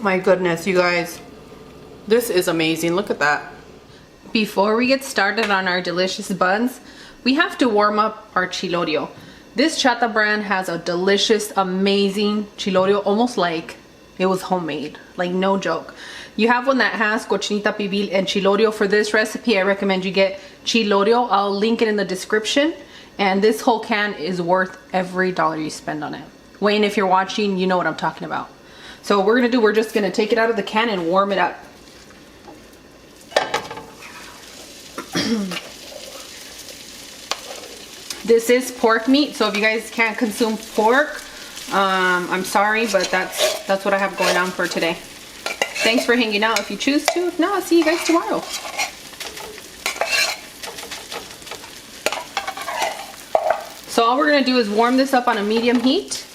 My goodness, you guys. This is amazing. Look at that. Before we get started on our delicious buns, we have to warm up our chilorio. This Chata brand has a delicious, amazing chilorio, almost like it was homemade, like no joke. You have one that has cochinita pibil and chilorio. For this recipe, I recommend you get chilorio. I'll link it in the description. And this whole can is worth every dollar you spend on it. Wayne, if you're watching, you know what I'm talking about. So what we're just gonna take it out of the can and warm it up. This is pork meat, so if you guys can't consume pork, I'm sorry, but that's what I have going on for today. Thanks for hanging out if you choose to. If not, I'll see you guys tomorrow. So all we're gonna do is warm this up on a medium heat,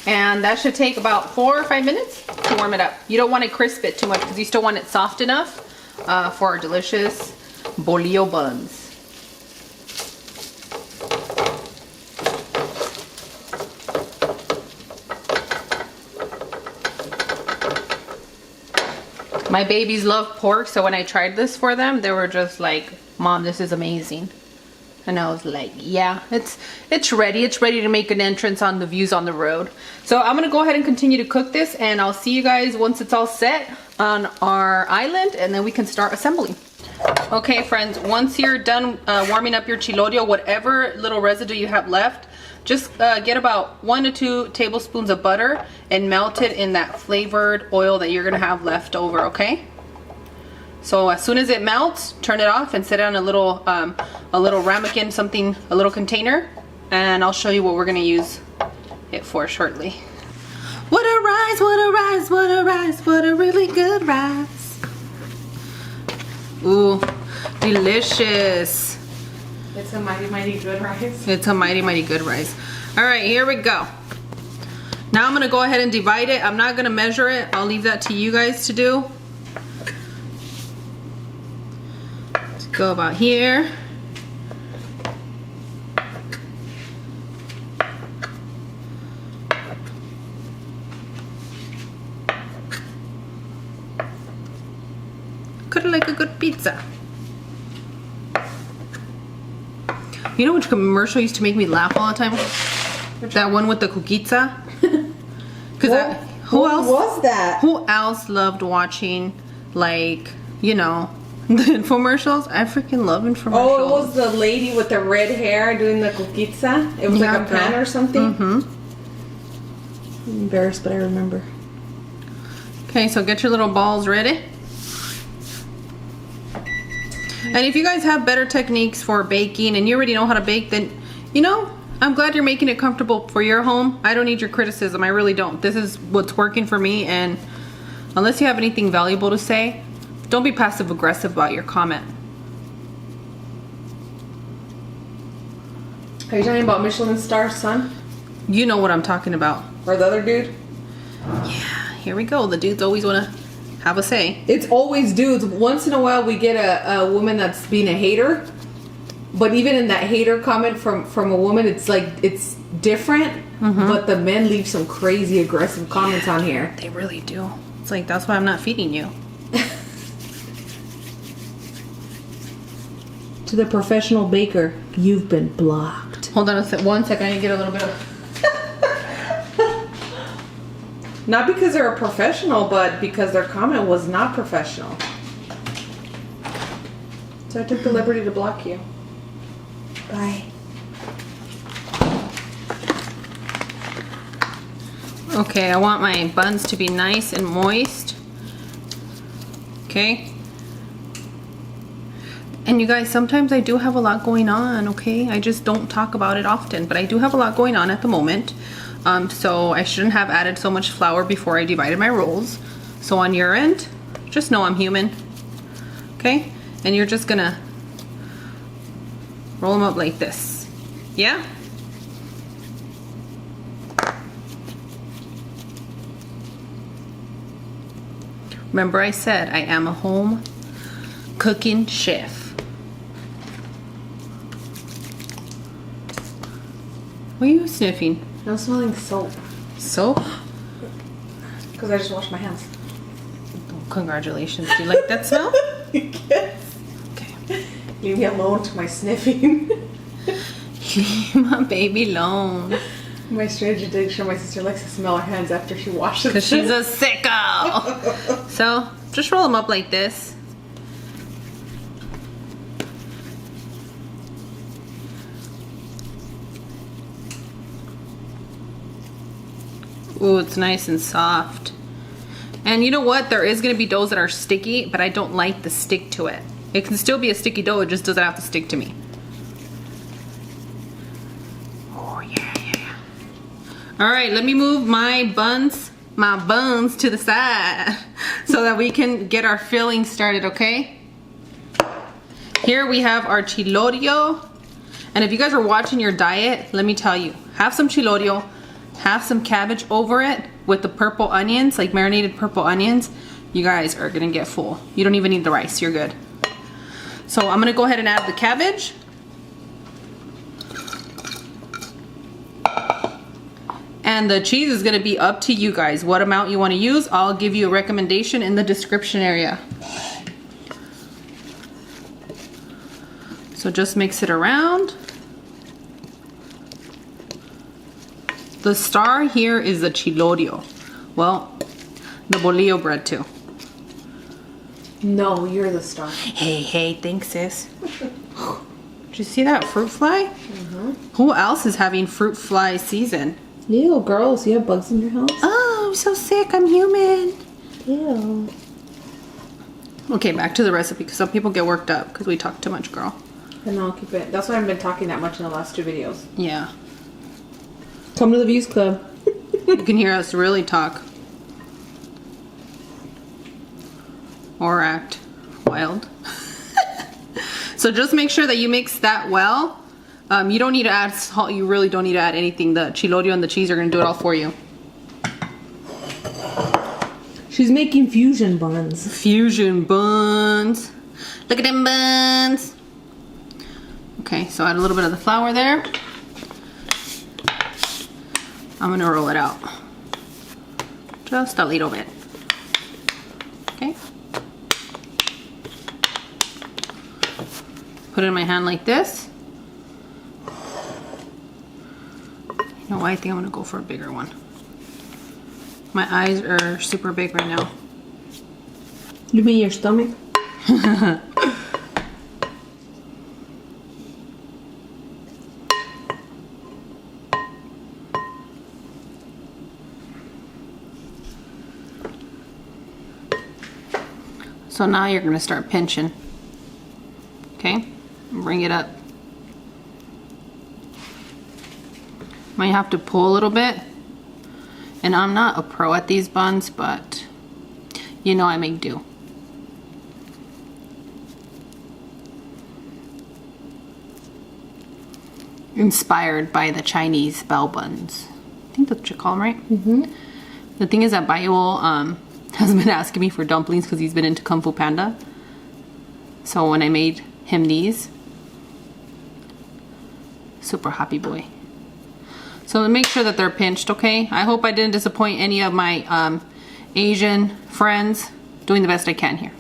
and that should take about 4 or 5 minutes to warm it up. You don't want to crisp it too much because you still want it soft enough for our delicious bolillo buns. My babies love pork, so when I tried this for them, they were just like, Mom, this is amazing. And I was like, yeah, it's ready. It's ready to make an entrance on the Views on the Road. So I'm gonna go ahead and continue to cook this, and I'll see you guys once it's all set on our island, and then we can start assembling. Okay, friends, once you're done warming up your chilorio, whatever little residue you have left, just get about 1 to 2 tablespoons of butter and melt it in that flavored oil that you're gonna have left over, okay? So as soon as it melts, turn it off and set it on a little ramekin, something, a little container, and I'll show you what we're gonna use it for shortly. What a rice, what a rice, what a rice, what a really good rice. Ooh, delicious. It's a mighty, mighty good rice. It's a mighty, mighty good rice. All right, here we go. Now I'm gonna go ahead and divide it. I'm not gonna measure it. I'll leave that to you guys to do. Let's go about here. Cut it like a good pizza. You know which commercial used to make me laugh all the time? That one with the kukitsa. Because who else was that? Who else loved watching, like, you know, the infomercials? I freaking love infomercials. Oh, it was the lady with the red hair doing the kukitsa. It was like a pan or something. Mm-hmm. I'm embarrassed, but I remember. Okay, so get your little balls ready. And if you guys have better techniques for baking and you already know how to bake, then, you know, I'm glad you're making it comfortable for your home. I don't need your criticism. I really don't. This is what's working for me, and unless you have anything valuable to say, don't be passive aggressive about your comment. Are you talking about Michelin Star's son? You know what I'm talking about. Or the other dude? Yeah, here we go. The dudes always want to have a say. It's always dudes. Once in a while we get a woman that's being a hater, but even in that hater comment from a woman, it's like it's different. But the men leave some crazy aggressive comments on here. They really do. It's like, that's why I'm not feeding you. To the professional baker, you've been blocked. Hold on one second. I need to get a little bit of... Not because they're a professional, but because their comment was not professional. So I took the liberty to block you. Bye. Okay, I want my buns to be nice and moist. Okay. And you guys, sometimes I do have a lot going on, okay? I just don't talk about it often, but I do have a lot going on at the moment. So I shouldn't have added so much flour before I divided my rolls. So on your end, just know I'm human, okay? And you're just gonna roll them up like this, yeah? Remember I said I am a home cooking chef. What are you sniffing? I'm smelling soap. Soap? Because I just washed my hands. Congratulations. Do you like that smell? Yes. Okay. Leave me alone to my sniffing. Leave my baby alone. My strange addiction, my sister likes to smell her hands after she washes them. Because she's a sicko. So, just roll them up like this. Ooh, it's nice and soft. And you know what? There is going to be doughs that are sticky, but I don't like the stick to it. It can still be a sticky dough, it just doesn't have to stick to me. Oh, yeah, yeah. Alright, let me move my buns to the side so that we can get our filling started, okay? Here we have our chilorio. And if you guys are watching your diet, let me tell you, have some chilorio, have some cabbage over it with the purple onions, like marinated purple onions. You guys are gonna get full. You don't even need the rice, you're good. So I'm gonna go ahead and add the cabbage. And the cheese is gonna be up to you guys. What amount you wanna use, I'll give you a recommendation in the description area. So just mix it around. The star here is the chilorio. Well, the bolillo bread too. No, you're the star. Hey, thanks sis. Did you see that fruit fly? Who else is having fruit fly season? Ew, girls, you have bugs in your house? Oh, I'm so sick, I'm human. Ew. Okay, back to the recipe, because some people get worked up because we talk too much, girl. And I'll keep it. That's why I haven't been talking that much in the last 2 videos. Yeah. Come to the Views Club. You can hear us really talk. Or act wild. So just make sure that you mix that well. You don't need to add salt. You really don't need to add anything. The chilorio and the cheese are going to do it all for you. She's making fusion buns. Fusion buns. Look at them buns. Okay, so add a little bit of the flour there. I'm going to roll it out. Just a little bit. Okay. Put it in my hand like this. You know what? I think I'm going to go for a bigger one. My eyes are super big right now. You mean your stomach? So now you're going to start pinching. Okay? Bring it up. Might have to pull a little bit. And I'm not a pro at these buns, but you know I make do. Inspired by the Chinese bao buns. I think that's what you call them, right? Mm-hmm. The thing is that Bio has been asking me for dumplings because he's been into Kung Fu Panda. So when I made him these, super happy boy. So make sure that they're pinched, okay? I hope I didn't disappoint any of my Asian friends. Doing the best I can here.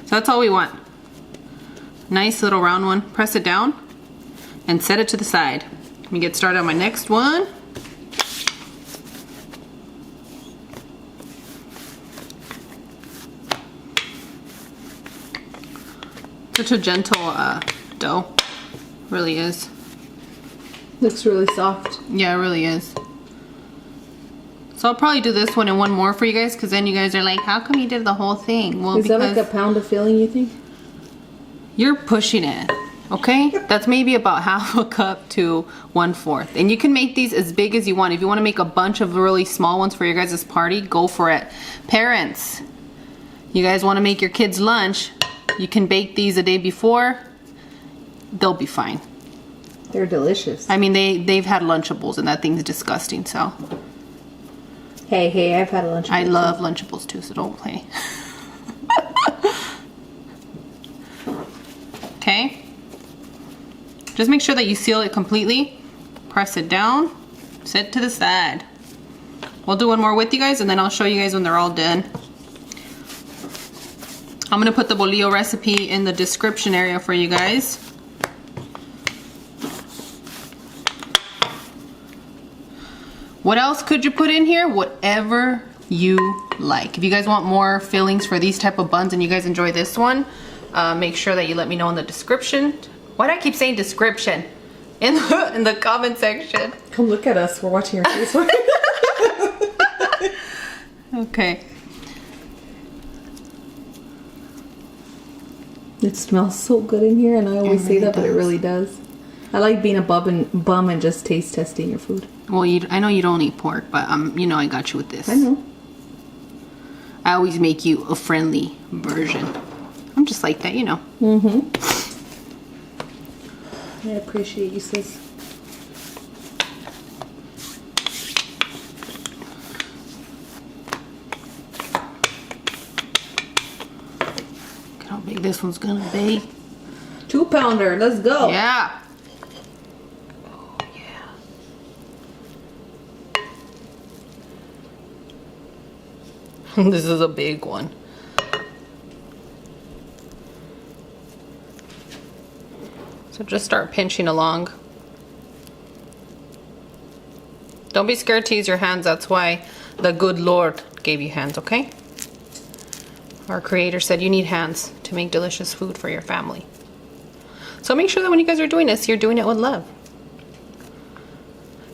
So that's all we want. Nice little round one. Press it down and set it to the side. Let me get started on my next one. Such a gentle dough. Really is. Looks really soft. Yeah, it really is. So I'll probably do this one and one more for you guys, because then you guys are like, how come you did the whole thing? Well, is that like a pound of filling, you think? You're pushing it, okay? That's maybe about half a cup to 1/4. And you can make these as big as you want. If you want to make a bunch of really small ones for your guys' party, go for it. Parents, you guys want to make your kids lunch, you can bake these a day before. They'll be fine. They're delicious. I mean, they've had Lunchables and that thing's disgusting, so. Hey, I've had a Lunchable. I love Lunchables too, so don't play. Okay. Just make sure that you seal it completely. Press it down. Set to the side. we'll do one more with you guys, and then I'll show you guys when they're all done. I'm gonna put the Bolillo recipe in the description area for you guys. What else could you put in here? Whatever you like. If you guys want more fillings for these type of buns and you guys enjoy this one, make sure that you let me know in the description. Why do I keep saying description? In the comment section. Come look at us. We're watching your face. Okay. It smells so good in here, and I always say that, but it really does. I like being a bum and just taste testing your food. Well, I know you don't eat pork, but you know I got you with this. I know. I always make you a friendly version. I'm just like that, you know. Mm-hmm. I appreciate you, sis. Look how big this one's gonna be. 2-pounder, let's go. Yeah. This is a big one. So just start pinching along. Don't be scared to use your hands. That's why the good Lord gave you hands, okay? Our creator said you need hands to make delicious food for your family. So make sure that when you guys are doing this, you're doing it with love.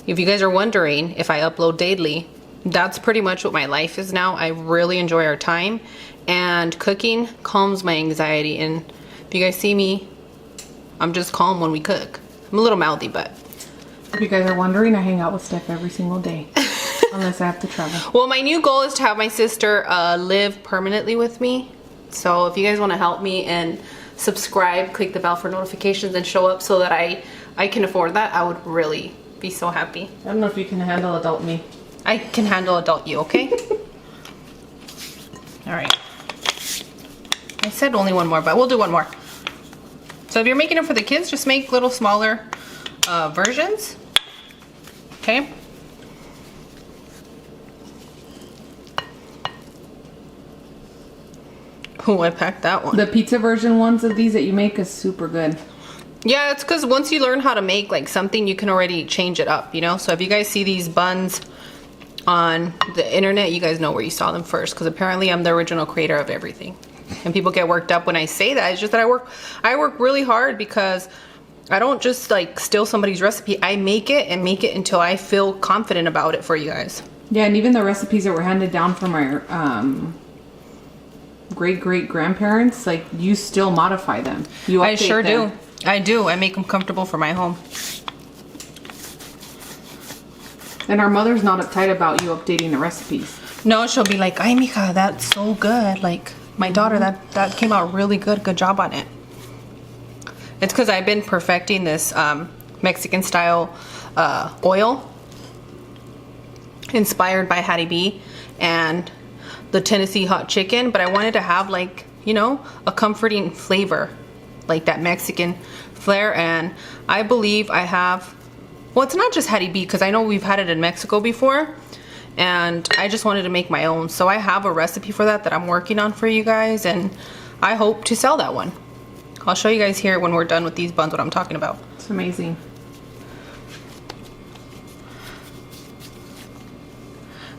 If you guys are wondering if I upload daily, that's pretty much what my life is now. I really enjoy our time, and cooking calms my anxiety. And if you guys see me, I'm just calm when we cook. I'm a little mouthy, but if you guys are wondering, I hang out with Steph every single day. Unless I have to travel. Well, my new goal is to have my sister live permanently with me. So if you guys want to help me and subscribe, click the bell for notifications, and show up so that I can afford that, I would really be so happy. I don't know if you can handle adult me. I can handle adult you, okay? All right. I said only one more, but we'll do one more. So if you're making it for the kids, just make little smaller versions. Okay? Oh, I packed that one. The pizza version ones of these that you make is super good. Yeah, it's because once you learn how to make like something, you can already change it up, you know? So if you guys see these buns on the internet, you guys know where you saw them first, because apparently I'm the original creator of everything. And people get worked up when I say that. It's just that I work really hard, because I don't just like steal somebody's recipe. I make it and make it until I feel confident about it for you guys. Yeah, and even the recipes that were handed down from our great grandparents, like, you still modify them. I sure do. I do. I make them comfortable for my home. And our mother's not uptight about you updating the recipes. No, she'll be like, "Ay, mija, that's so good. Like, my daughter, that came out really good. Good job on it." It's because I've been perfecting this Mexican style oil inspired by Hattie B and the Tennessee hot chicken, but I wanted to have, like, you know, a comforting flavor, like that Mexican flair. And I believe I have, well, it's not just Hattie B, because I know we've had it in Mexico before, and I just wanted to make my own. So I have a recipe for that I'm working on for you guys, and I hope to sell that one. I'll show you guys here when we're done with these buns what I'm talking about. It's amazing.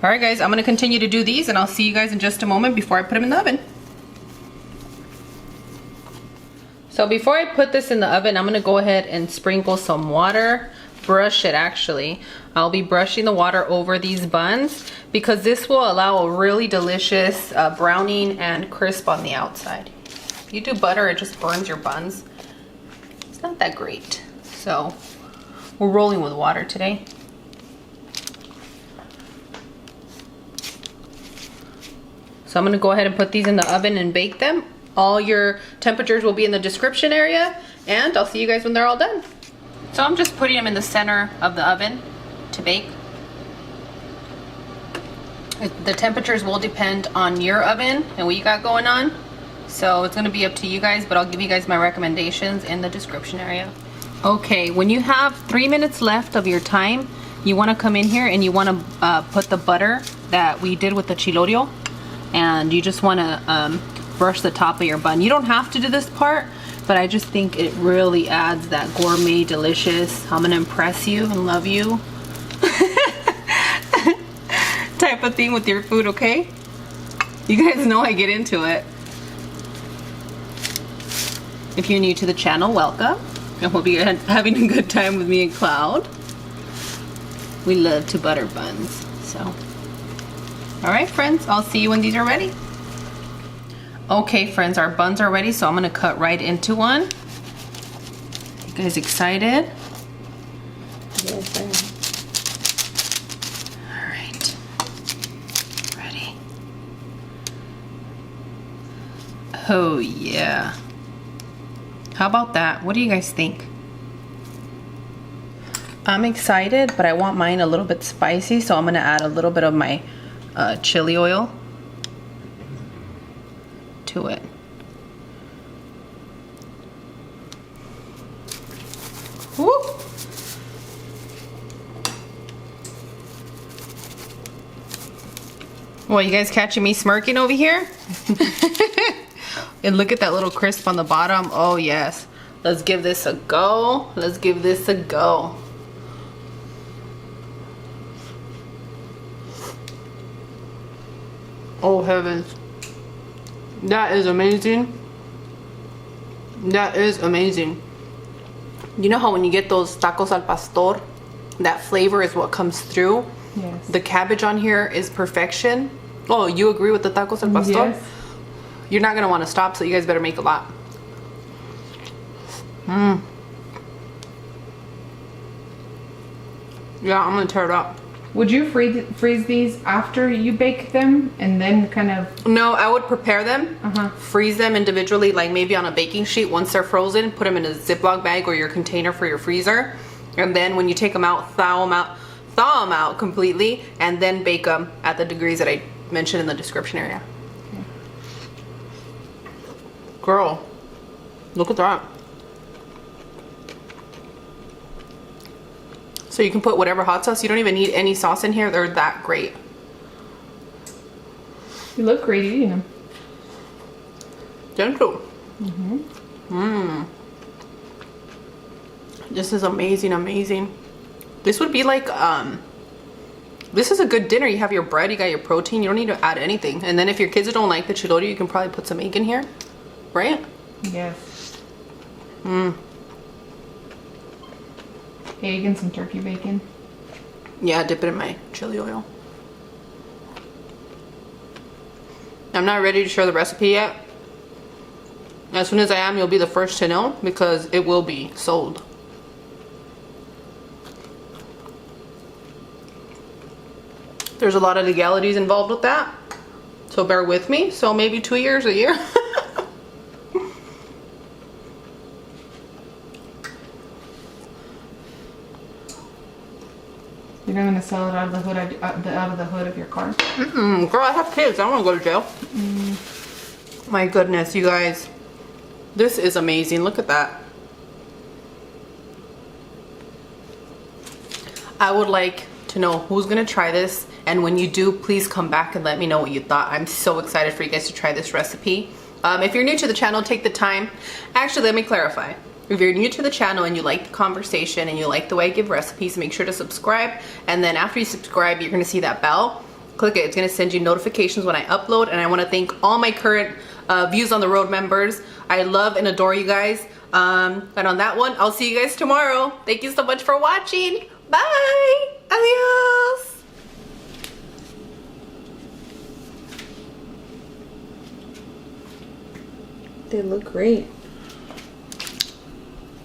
All right, guys, I'm going to continue to do these, and I'll see you guys in just a moment before I put them in the oven. So before I put this in the oven, I'm going to go ahead and sprinkle some water. Brush it, actually. I'll be brushing the water over these buns, because this will allow a really delicious browning and crisp on the outside. If you do butter, it just burns your buns. It's not that great. So we're rolling with water today. So I'm going to go ahead and put these in the oven and bake them. All your temperatures will be in the description area, and I'll see you guys when they're all done. So I'm just putting them in the center of the oven to bake. The temperatures will depend on your oven and what you got going on. So it's going to be up to you guys, but I'll give you guys my recommendations in the description area. Okay, when you have 3 minutes left of your time, you want to come in here and you want to put the butter that we did with the chilorio, and you just want to brush the top of your bun. You don't have to do this part, but I just think it really adds that gourmet, delicious, I'm gonna impress you and love you type of thing with your food, okay? You guys know I get into it. If you're new to the channel, welcome. I hope you're having a good time with me and Cloud. We love to butter buns, so. All right, friends, I'll see you when these are ready. Okay, friends, our buns are ready, so I'm gonna cut right into one. You guys excited? Yes, I am. All right, ready. Oh yeah. How about that? What do you guys think? I'm excited, but I want mine a little bit spicy, so I'm gonna add a little bit of my chili oil to it. Woo! Well, you guys catching me smirking over here? And look at that little crisp on the bottom. Oh yes. Let's give this a go. Let's give this a go. Oh heavens. That is amazing. That is amazing. You know how when you get those tacos al pastor, that flavor is what comes through? Yes. The cabbage on here is perfection. Oh, you agree with the tacos al pastor? Yes. You're not gonna want to stop, so you guys better make a lot. Yeah, I'm gonna tear it up. Would you freeze these after you bake them and then kind of? No, I would prepare them, Uh-huh. freeze them individually, like maybe on a baking sheet. Once they're frozen, put them in a Ziploc bag or your container for your freezer. And then when you take them out, thaw them out completely, and then bake them at the degrees that I mentioned in the description area. Okay. Girl, look at that. So you can put whatever hot sauce. You don't even need any sauce in here. They're that great. You look great eating them. Gentle. This is amazing, amazing. This would be like, this is a good dinner. You have your bread, you got your protein. You don't need to add anything. And then if your kids don't like the chilorio, you can probably put some egg in here, right? Yes. Egg and some turkey bacon. Yeah, dip it in my chili oil. I'm not ready to share the recipe yet. As soon as I am, you'll be the first to know, because it will be sold. There's a lot of legalities involved with that, so bear with me. So maybe 2 years, a year. You're not gonna sell it out of the hood, out of the hood of your car. Girl, I have kids. I don't want to go to jail. My goodness, you guys. This is amazing. Look at that. I would like to know who's going to try this. And when you do, please come back and let me know what you thought. I'm so excited for you guys to try this recipe. If you're new to the channel, take the time. Actually, let me clarify. If you're new to the channel and you like the conversation and you like the way I give recipes, make sure to subscribe. And then after you subscribe, you're going to see that bell. Click it. It's going to send you notifications when I upload. And I want to thank all my current Views on the Road members. I love and adore you guys. And on that one, I'll see you guys tomorrow. Thank you so much for watching. Bye. Adios. They look great.